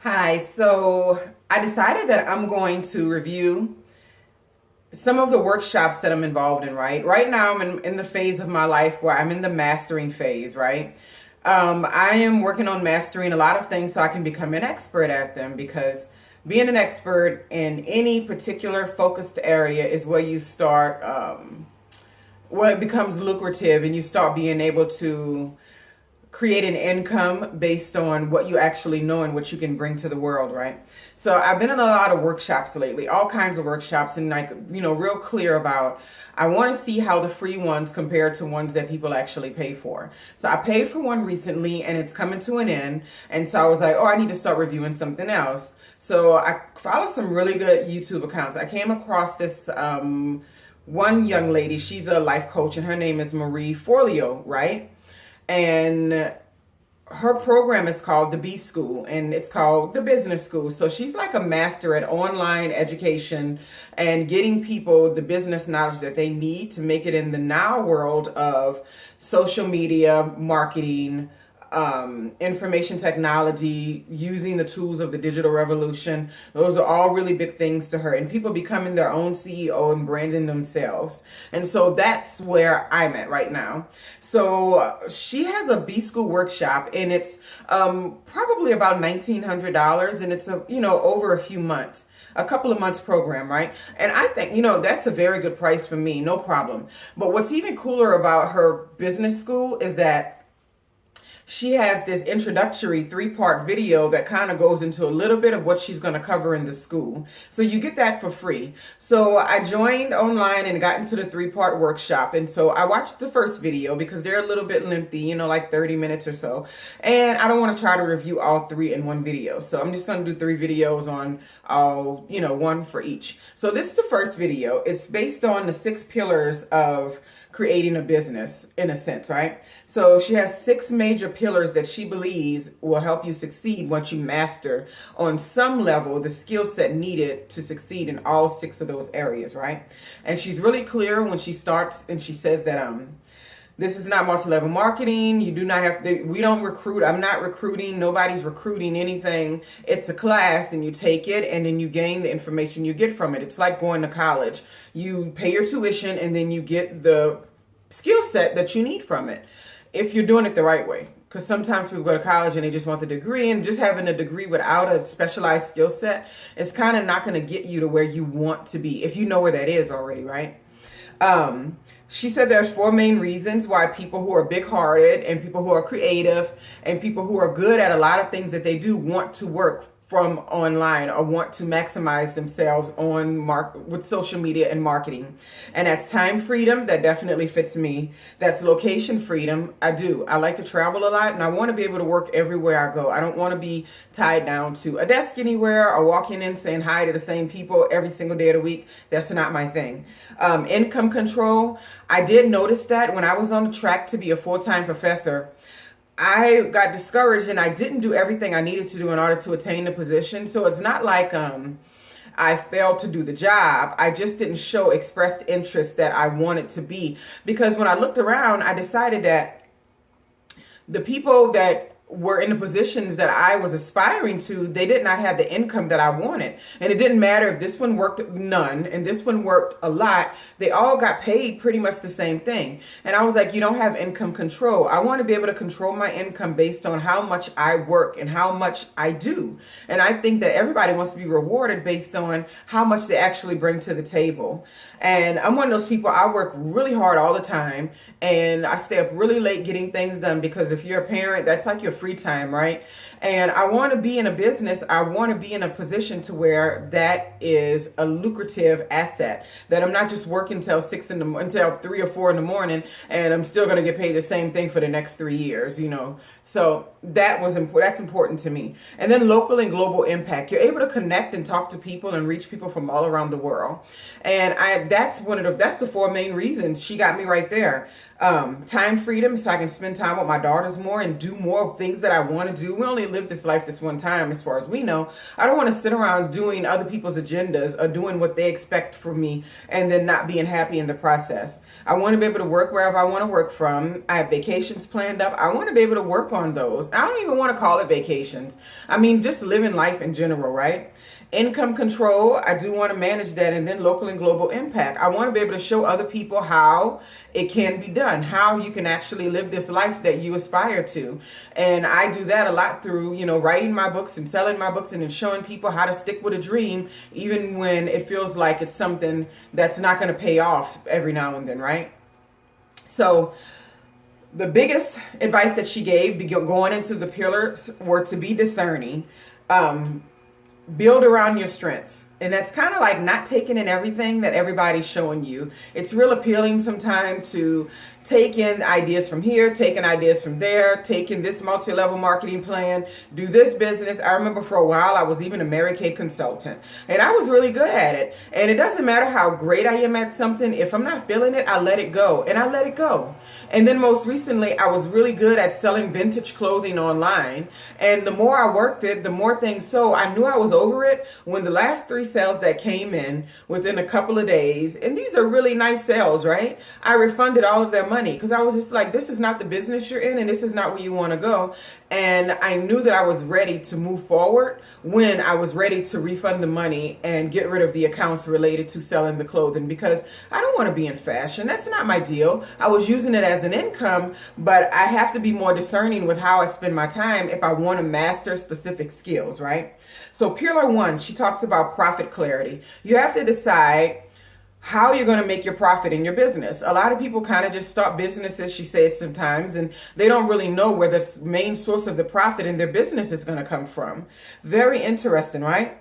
Hi, so I decided that I'm going to review some of the workshops that I'm involved in, right? Right now, I'm in the phase of my life where I'm in the mastering phase, right? I am working on mastering a lot of things so I can become an expert at them because being an expert in any particular focused area is where you start, where it becomes lucrative and you start being able to create an income based on what you actually know and what you can bring to the world, right? So I've been in a lot of workshops lately, all kinds of workshops, and real clear about I want to see how the free ones compare to ones that people actually pay for. So I paid for one recently and it's coming to an end. And so I was like, oh, I need to start reviewing something else. So I follow some really good YouTube accounts. I came across this one young lady. She's a life coach and her name is Marie Forleo, right? And her program is called the B School and it's called the Business School. So she's like a master at online education and getting people the business knowledge that they need to make it in the now world of social media, marketing, information technology, using the tools of the digital revolution. Those are all really big things to her, and people becoming their own CEO and branding themselves. And so that's where I'm at right now. So she has a B School workshop, and it's probably about $1,900, and it's over a few months. A couple of months program, right? And I think, that's a very good price for me, no problem. But what's even cooler about her business school is that she has this introductory 3-part video that kind of goes into a little bit of what she's going to cover in the school. So you get that for free. So I joined online and got into the 3-part workshop. And so I watched the first video because they're a little bit lengthy, like 30 minutes or so. And I don't want to try to review all 3 in one video. So I'm just going to do 3 videos on all, one for each. So this is the first video. It's based on the 6 pillars of creating a business in a sense, right? So she has 6 major pillars that she believes will help you succeed once you master on some level the skill set needed to succeed in all 6 of those areas, right? And she's really clear when she starts and she says that this is not multi-level marketing. You do not have to, we don't recruit. I'm not recruiting. Nobody's recruiting anything. It's a class and you take it and then you gain the information you get from it. It's like going to college. You pay your tuition and then you get the skill set that you need from it if you're doing it the right way. Because sometimes people go to college and they just want the degree, and just having a degree without a specialized skill set is kind of not going to get you to where you want to be if you know where that is already, right? She said there's 4 main reasons why people who are big-hearted and people who are creative and people who are good at a lot of things that they do want to work from online or want to maximize themselves with social media and marketing. And that's time freedom. That definitely fits me. That's location freedom. I like to travel a lot and I want to be able to work everywhere I go. I don't want to be tied down to a desk anywhere or walking in saying hi to the same people every single day of the week. That's not my thing. Income control. I did notice that when I was on the track to be a full-time professor, I got discouraged and I didn't do everything I needed to do in order to attain the position. So it's not like I failed to do the job. I just didn't show expressed interest that I wanted to be. Because when I looked around, I decided that the people that were in the positions that I was aspiring to, they did not have the income that I wanted. And it didn't matter if this one worked none and this one worked a lot. They all got paid pretty much the same thing. And I was like, you don't have income control. I want to be able to control my income based on how much I work and how much I do. And I think that everybody wants to be rewarded based on how much they actually bring to the table. And I'm one of those people, I work really hard all the time and I stay up really late getting things done because if you're a parent, that's like your free time, right? And I want to be in a business. I want to be in a position to where that is a lucrative asset, that I'm not just working until 3 or 4 in the morning and I'm still going to get paid the same thing for the next 3 years, So that's important to me. And then local and global impact. You're able to connect and talk to people and reach people from all around the world. And that's the 4 main reasons. She got me right there. Time freedom, so I can spend time with my daughters more and do more things that I want to do. We only live this life this one time, as far as we know. I don't want to sit around doing other people's agendas or doing what they expect from me and then not being happy in the process. I want to be able to work wherever I want to work from. I have vacations planned up. I want to be able to work on those. I don't even want to call it vacations. I mean, just living life in general, right? Income control, I do want to manage that. And then local and global impact. I want to be able to show other people how it can be done, how you can actually live this life that you aspire to. And I do that a lot through, writing my books and selling my books and then showing people how to stick with a dream, even when it feels like it's something that's not going to pay off every now and then, right? So the biggest advice that she gave going into the pillars were to be discerning, build around your strengths. And that's kind of like not taking in everything that everybody's showing you. It's real appealing sometimes to take in ideas from here, taking ideas from there, taking this multi-level marketing plan, do this business. I remember for a while I was even a Mary Kay consultant, and I was really good at it. And it doesn't matter how great I am at something. If I'm not feeling it, I let it go, and I let it go. And then most recently, I was really good at selling vintage clothing online. And the more I worked it, the more things. So I knew I was over it when the last 3 sales that came in within a couple of days, and these are really nice sales, right? I refunded all of their money because I was just like, this is not the business you're in, and this is not where you want to go. And I knew that I was ready to move forward when I was ready to refund the money and get rid of the accounts related to selling the clothing, because I don't want to be in fashion. That's not my deal. I was using it as an income, but I have to be more discerning with how I spend my time if I want to master specific skills, right? So pillar 1, she talks about profit clarity. You have to decide how you're going to make your profit in your business. A lot of people kind of just start businesses, she says sometimes, and they don't really know where the main source of the profit in their business is going to come from. Very interesting, right?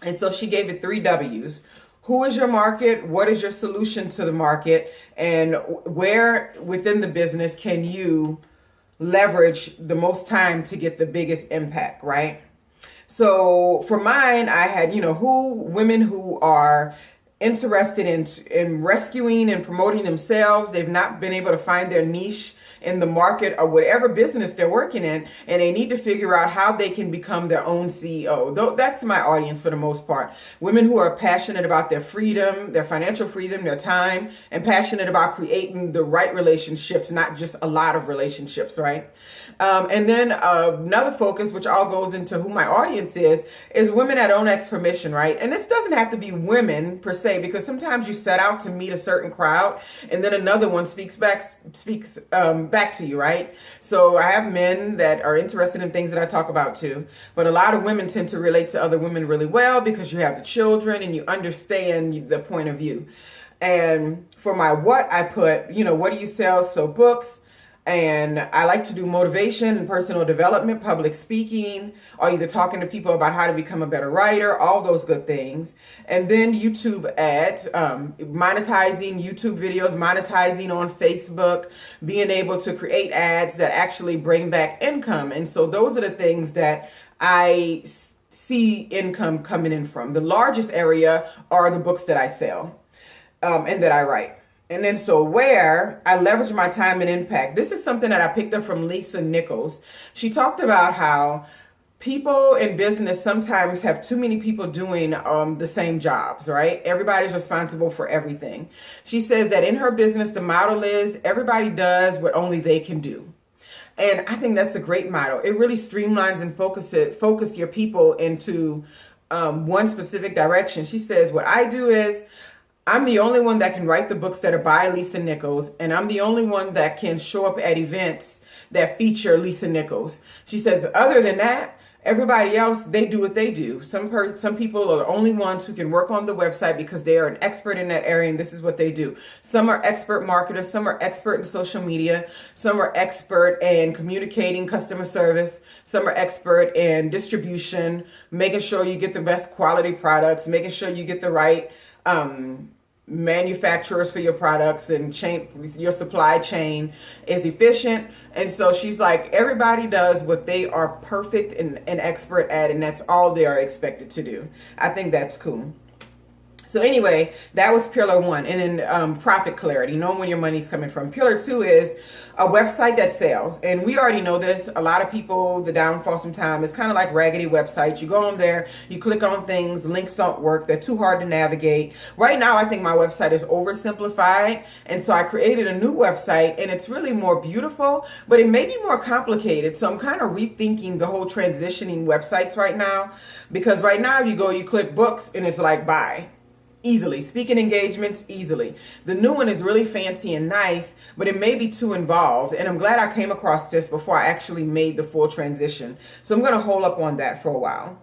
And so she gave it 3 W's. Who is your market? What is your solution to the market? And where within the business can you leverage the most time to get the biggest impact, right? So for mine, I had, women who are interested in rescuing and promoting themselves. They've not been able to find their niche in the market or whatever business they're working in, and they need to figure out how they can become their own CEO. Though that's my audience for the most part. Women who are passionate about their freedom, their financial freedom, their time, and passionate about creating the right relationships, not just a lot of relationships, right? And then another focus, which all goes into who my audience is women that own X permission, right? And this doesn't have to be women per se, because sometimes you set out to meet a certain crowd, and then another one speaks back to you, right? So I have men that are interested in things that I talk about too, but a lot of women tend to relate to other women really well because you have the children and you understand the point of view. And for my what, I put, what do you sell? So books. And I like to do motivation and personal development, public speaking, or either talking to people about how to become a better writer, all those good things. And then YouTube ads, monetizing YouTube videos, monetizing on Facebook, being able to create ads that actually bring back income. And so those are the things that I see income coming in from. The largest area are the books that I sell and that I write. And then so where I leverage my time and impact. This is something that I picked up from Lisa Nichols. She talked about how people in business sometimes have too many people doing the same jobs, right? Everybody's responsible for everything. She says that in her business, the model is everybody does what only they can do. And I think that's a great model. It really streamlines and focus your people into one specific direction. She says, what I do is I'm the only one that can write the books that are by Lisa Nichols, and I'm the only one that can show up at events that feature Lisa Nichols. She says, other than that, everybody else, they do what they do. Some people are the only ones who can work on the website because they are an expert in that area, and this is what they do. Some are expert marketers, some are expert in social media, some are expert in communicating customer service, some are expert in distribution, making sure you get the best quality products, making sure you get the right manufacturers for your products, and your supply chain is efficient. And so she's like, everybody does what they are perfect and expert at, and that's all they are expected to do. I think that's cool. So anyway, that was pillar one. And then profit clarity, knowing when your money's coming from. Pillar two is a website that sells. And we already know this. A lot of people, the downfall sometimes is kind of like raggedy websites. You go on there, you click on things, links don't work. They're too hard to navigate. Right now, I think my website is oversimplified. And so I created a new website, and it's really more beautiful, but it may be more complicated. So I'm kind of rethinking the whole transitioning websites right now, because right now if you go, you click books and it's like buy. Easily. Speaking engagements, easily. The new one is really fancy and nice, but it may be too involved. And I'm glad I came across this before I actually made the full transition. So I'm going to hold up on that for a while.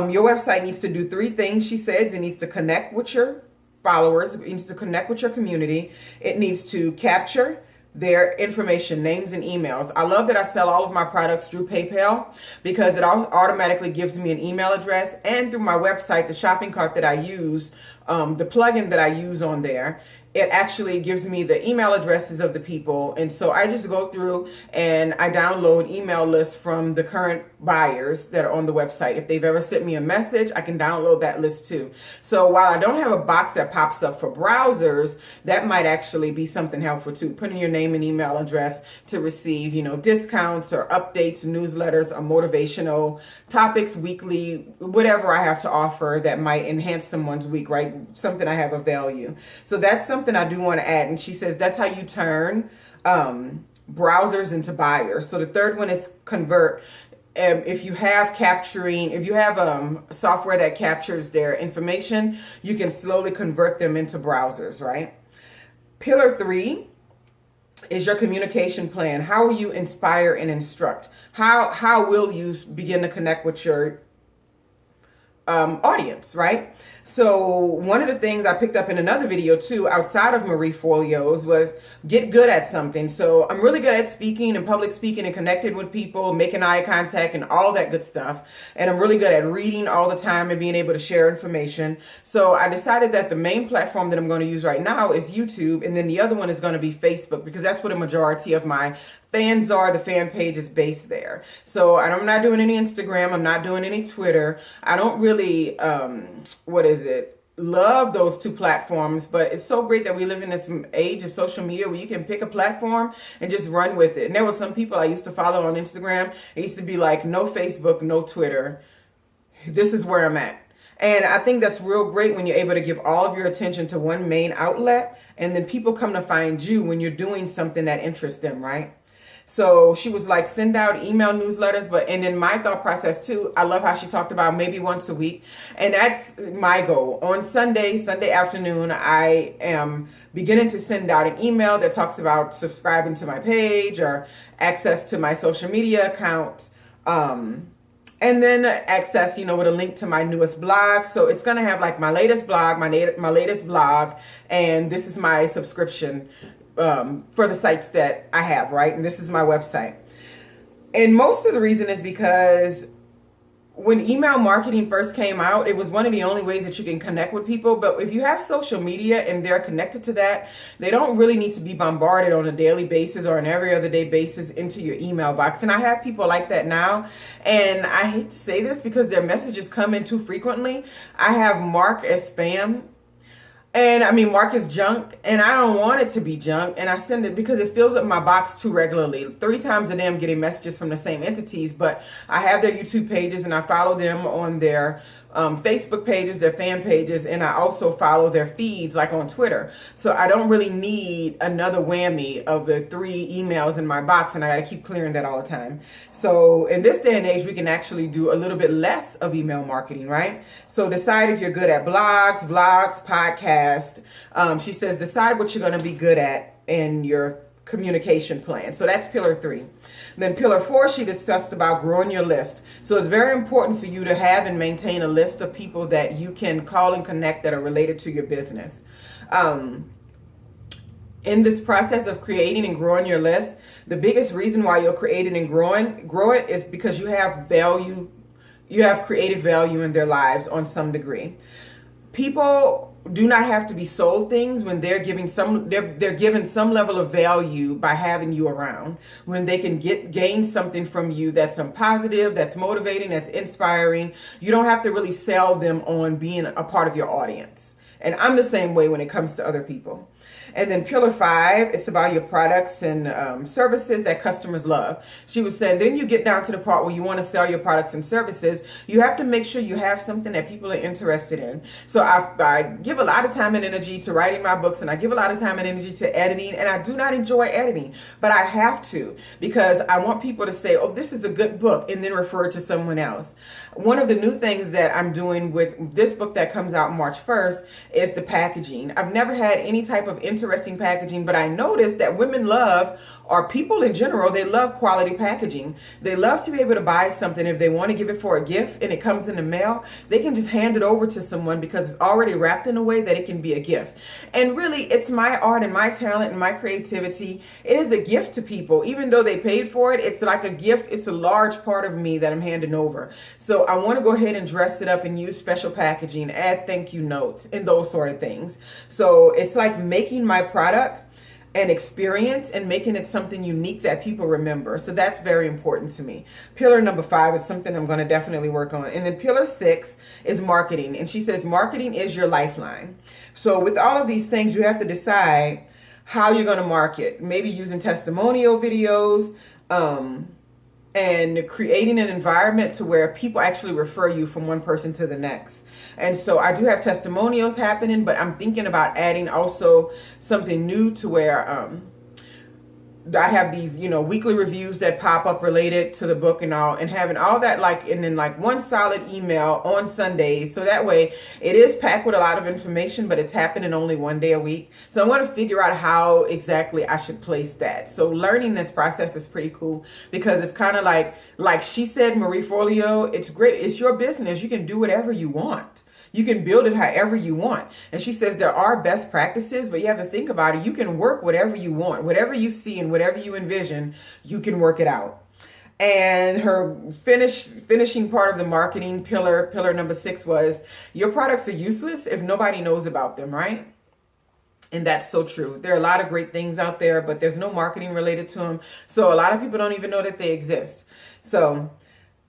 Your website needs to do three things, she says. It needs to connect with your followers. It needs to connect with your community. It needs to capture their information, names and emails. I love that I sell all of my products through PayPal, because it automatically gives me an email address, and through my website, the shopping cart that I use, the plugin that I use on there, it actually gives me the email addresses of the people. And so I just go through and I download email lists from the current buyers that are on the website. If they've ever sent me a message, I can download that list too. So while I don't have a box that pops up for browsers, that might actually be something helpful too. Put in your name and email address to receive, discounts or updates, newsletters, or motivational topics weekly, whatever I have to offer that might enhance someone's week, right? Something I have of value. So that's something I do want to add. And she says that's how you turn browsers into buyers. So the third one is convert. If you have software that captures their information, you can slowly convert them into browsers, right? Pillar three is your communication plan. How will you inspire and instruct? How will you begin to connect with your audience, right? So one of the things I picked up in another video too, outside of Marie Forleo's, was get good at something. So I'm really good at speaking and public speaking and connecting with people, making eye contact and all that good stuff. And I'm really good at reading all the time and being able to share information. So I decided that the main platform that I'm going to use right now is YouTube. And then the other one is going to be Facebook, because that's what a majority of my fans are. The fan page is based there. So I'm not doing any Instagram. I'm not doing any Twitter. I don't really, love those two platforms, but it's so great that we live in this age of social media where you can pick a platform and just run with it. And there were some people I used to follow on Instagram. It used to be like, no Facebook, no Twitter. This is where I'm at. And I think that's real great when you're able to give all of your attention to one main outlet, and then people come to find you when you're doing something that interests them, right? So she was like, send out email newsletters. And in my thought process too, I love how she talked about maybe once a week. And that's my goal. On Sunday afternoon, I am beginning to send out an email that talks about subscribing to my page or access to my social media account. And then access, with a link to my newest blog. So it's going to have like my latest blog, my latest blog. And this is my subscription for the sites that I have, right? And this is my website. And most of the reason is because when email marketing first came out, it was one of the only ways that you can connect with people. But if you have social media and they're connected to that, they don't really need to be bombarded on a daily basis or an every other day basis into your email box. And I have people like that now. And I hate to say this because their messages come in too frequently. I have marked as spam. And mark is junk, and I don't want it to be junk, and I send it because it fills up my box too regularly. 3 times a day I'm getting messages from the same entities, but I have their YouTube pages and I follow them on their Facebook pages, their fan pages, and I also follow their feeds like on Twitter. So I don't really need another whammy of the 3 emails in my box, and I got to keep clearing that all the time. So in this day and age, we can actually do a little bit less of email marketing, right? So decide if you're good at blogs, vlogs, podcasts. She says decide what you're going to be good at in your communication plan. So that's pillar 3. Then pillar 4, she discussed about growing your list. So it's very important for you to have and maintain a list of people that you can call and connect that are related to your business. In this process of creating and growing your list, the biggest reason why you'll create it and grow it is because you have value. You have created value in their lives on some degree. People do not have to be sold things when they're given some level of value by having you around. When they can gain something from you that's positive, that's motivating, that's inspiring. You don't have to really sell them on being a part of your audience. And I'm the same way when it comes to other people. And then pillar 5, it's about your products and services that customers love. She was saying, then you get down to the part where you want to sell your products and services. You have to make sure you have something that people are interested in. So I give a lot of time and energy to writing my books, and I give a lot of time and energy to editing, and I do not enjoy editing, but I have to, because I want people to say, oh, this is a good book, and then refer it to someone else. One of the new things that I'm doing with this book that comes out March 1st is the packaging. I've never had any type of interesting packaging, but I noticed that women love, or people in general, they love quality packaging. They love to be able to buy something. If they want to give it for a gift and it comes in the mail, they can just hand it over to someone because it's already wrapped in a way that it can be a gift. And really, it's my art and my talent and my creativity. It is a gift to people. Even though they paid for it, it's like a gift. It's a large part of me that I'm handing over. So I want to go ahead and dress it up and use special packaging, add thank you notes, and those sort of things. So it's like making my product an experience and making it something unique that people remember. So that's very important to me. Pillar number 5 is something I'm going to definitely work on. And then pillar 6 is marketing. And she says marketing is your lifeline. So with all of these things, you have to decide how you're going to market. Maybe using testimonial videos, and creating an environment to where people actually refer you from one person to the next. And so I do have testimonials happening, but I'm thinking about adding also something new to where I have these, weekly reviews that pop up related to the book and all, and having all that and then one solid email on Sundays. So that way it is packed with a lot of information, but it's happening only one day a week. So I want to figure out how exactly I should place that. So learning this process is pretty cool, because it's kind of like she said, Marie Forleo, it's great. It's your business. You can do whatever you want. You can build it however you want. And she says there are best practices, but you have to think about it. You can work whatever you want. Whatever you see and whatever you envision, you can work it out. And her finishing part of the marketing pillar number 6 was, your products are useless if nobody knows about them, right? And that's so true. There are a lot of great things out there, but there's no marketing related to them. So a lot of people don't even know that they exist. So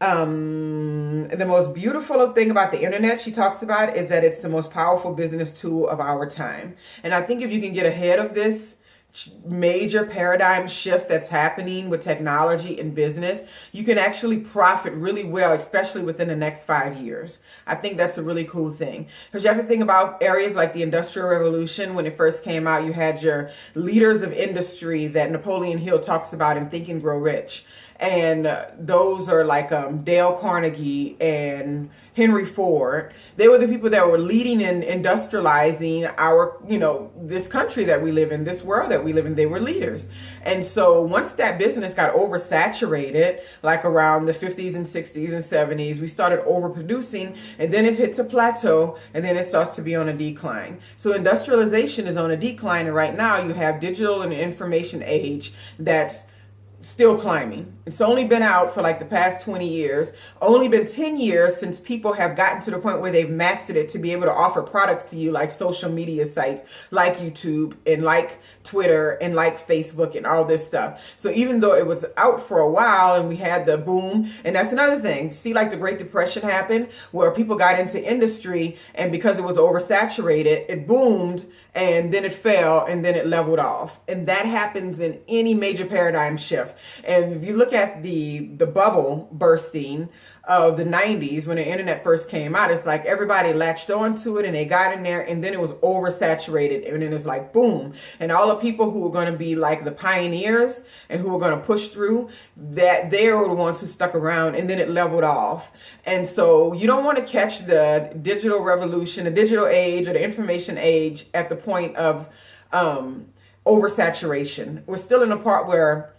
the most beautiful thing about the internet, she talks about, is that it's the most powerful business tool of our time. And I think if you can get ahead of this major paradigm shift that's happening with technology and business, you can actually profit really well, especially within the next 5 years. I think that's a really cool thing, because you have to think about areas like the Industrial Revolution. When it first came out, you had your leaders of industry that Napoleon Hill talks about in Think and Grow Rich. And those are like Dale Carnegie and Henry Ford. They were the people that were leading in industrializing our, this country that we live in, this world that we live in. They were leaders. And so once that business got oversaturated, like around the 50s and 60s and 70s, we started overproducing, and then it hits a plateau, and then it starts to be on a decline. So industrialization is on a decline, and right now you have digital and information age that's still climbing. It's only been out for like the past 20 years, only been 10 years since people have gotten to the point where they've mastered it to be able to offer products to you, like social media sites, like YouTube and like Twitter and like Facebook and all this stuff. So even though it was out for a while and we had the boom, and that's another thing, see, like the Great Depression happened where people got into industry, and because it was oversaturated, it boomed, and then it fell, and then it leveled off. And that happens in any major paradigm shift. And if you look at the bubble bursting of the 90s, when the internet first came out, it's like everybody latched onto it and they got in there, and then it was oversaturated, and then it's like boom. And all the people who were going to be like the pioneers and who were going to push through, that they were the ones who stuck around, and then it leveled off. And so you don't want to catch the digital revolution, the digital age, or the information age at the point of oversaturation. We're still in a part where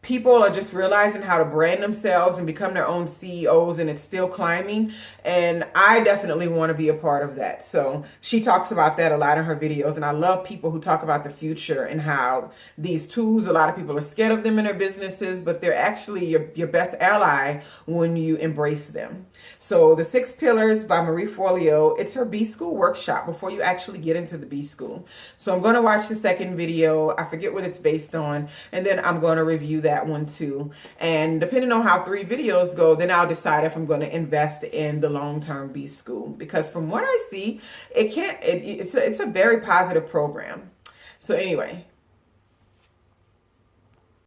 people are just realizing how to brand themselves and become their own CEOs, and it's still climbing. And I definitely want to be a part of that. So she talks about that a lot in her videos. And I love people who talk about the future and how these tools, a lot of people are scared of them in their businesses, but they're actually your best ally when you embrace them. So the 6 Pillars by Marie Forleo, it's her B School workshop before you actually get into the B School. So I'm going to watch the second video. I forget what it's based on, and then I'm going to review that that one too. And depending on how 3 videos go, then I'll decide if I'm going to invest in the long-term B School, because from what I see, it's a very positive program. So anyway,